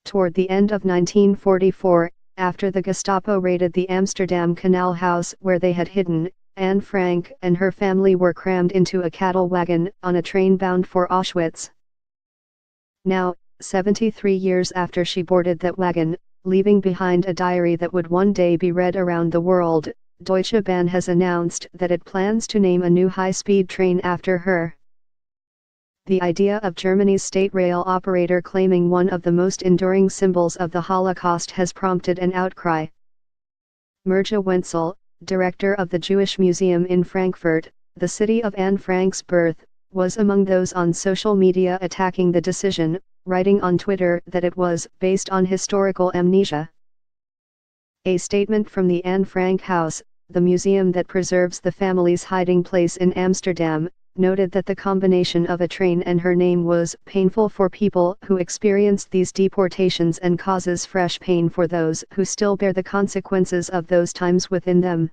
Toward the end of 1944, after the Gestapo raided the Amsterdam Canal House where they had hidden, Anne Frank and her family were crammed into a cattle wagon on a train bound for Auschwitz. Now, 73 years after she boarded that wagon, leaving behind a diary that would one day be read around the world, Deutsche Bahn has announced that it plans to name a new high-speed train after her. The idea of Germany's state rail operator claiming one of the most enduring symbols of the Holocaust has prompted an outcry. Mirja Wenzel, director of the Jewish Museum in Frankfurt, the city of Anne Frank's birth, was among those on social media attacking the decision, writing on Twitter that it was based on historical amnesia. A statement from the Anne Frank House, the museum that preserves the family's hiding place in Amsterdam, noted that the combination of a train and her name was painful for people who experienced these deportations and causes fresh pain for those who still bear the consequences of those times within them.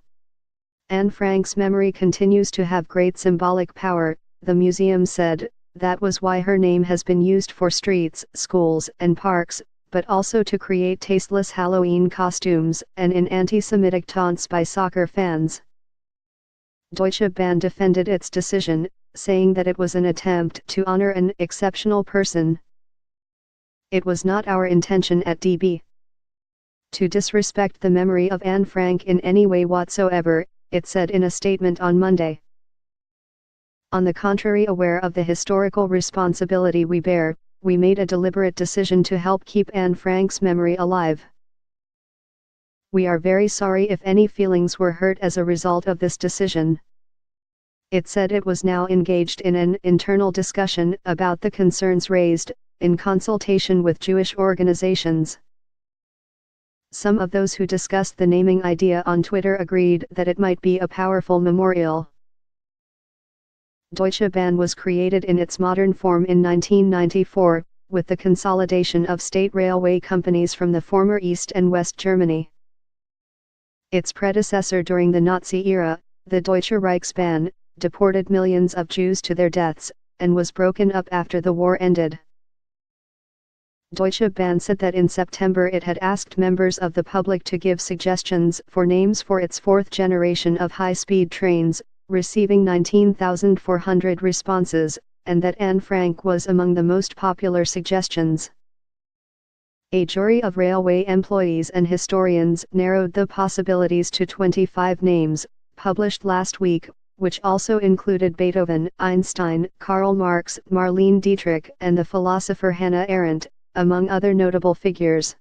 Anne Frank's memory continues to have great symbolic power, the museum said. That was why her name has been used for streets, schools, and parks, but also to create tasteless Halloween costumes and in anti-Semitic taunts by soccer fans. Deutsche Bahn defended its decision, saying that it was an attempt to honor an exceptional person. It was not our intention at DB to disrespect the memory of Anne Frank in any way whatsoever, it said in a statement on Monday. On the contrary, aware of the historical responsibility we bear, we made a deliberate decision to help keep Anne Frank's memory alive. We are very sorry if any feelings were hurt as a result of this decision. It said it was now engaged in an internal discussion about the concerns raised, in consultation with Jewish organizations. Some of those who discussed the naming idea on Twitter agreed that it might be a powerful memorial. Deutsche Bahn was created in its modern form in 1994, with the consolidation of state railway companies from the former East and West Germany. Its predecessor during the Nazi era, the Deutsche Reichsbahn, deported millions of Jews to their deaths, and was broken up after the war ended. Deutsche Bahn said that in September it had asked members of the public to give suggestions for names for its fourth generation of high-speed trains, receiving 19,400 responses, and that Anne Frank was among the most popular suggestions. A jury of railway employees and historians narrowed the possibilities to 25 names, published last week, which also included Beethoven, Einstein, Karl Marx, Marlene Dietrich, and the philosopher Hannah Arendt, among other notable figures.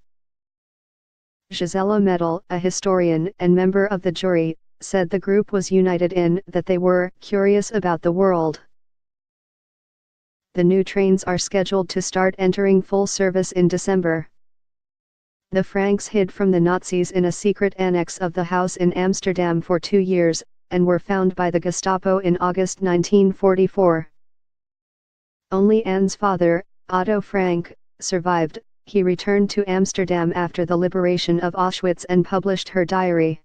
Gisela Medel, a historian and member of the jury, said the group was united in that they were curious about the world. The new trains are scheduled to start entering full service in December. The Franks hid from the Nazis in a secret annex of the house in Amsterdam for 2 years, and were found by the Gestapo in August 1944. Only Anne's father, Otto Frank, survived. He returned to Amsterdam after the liberation of Auschwitz and published her diary.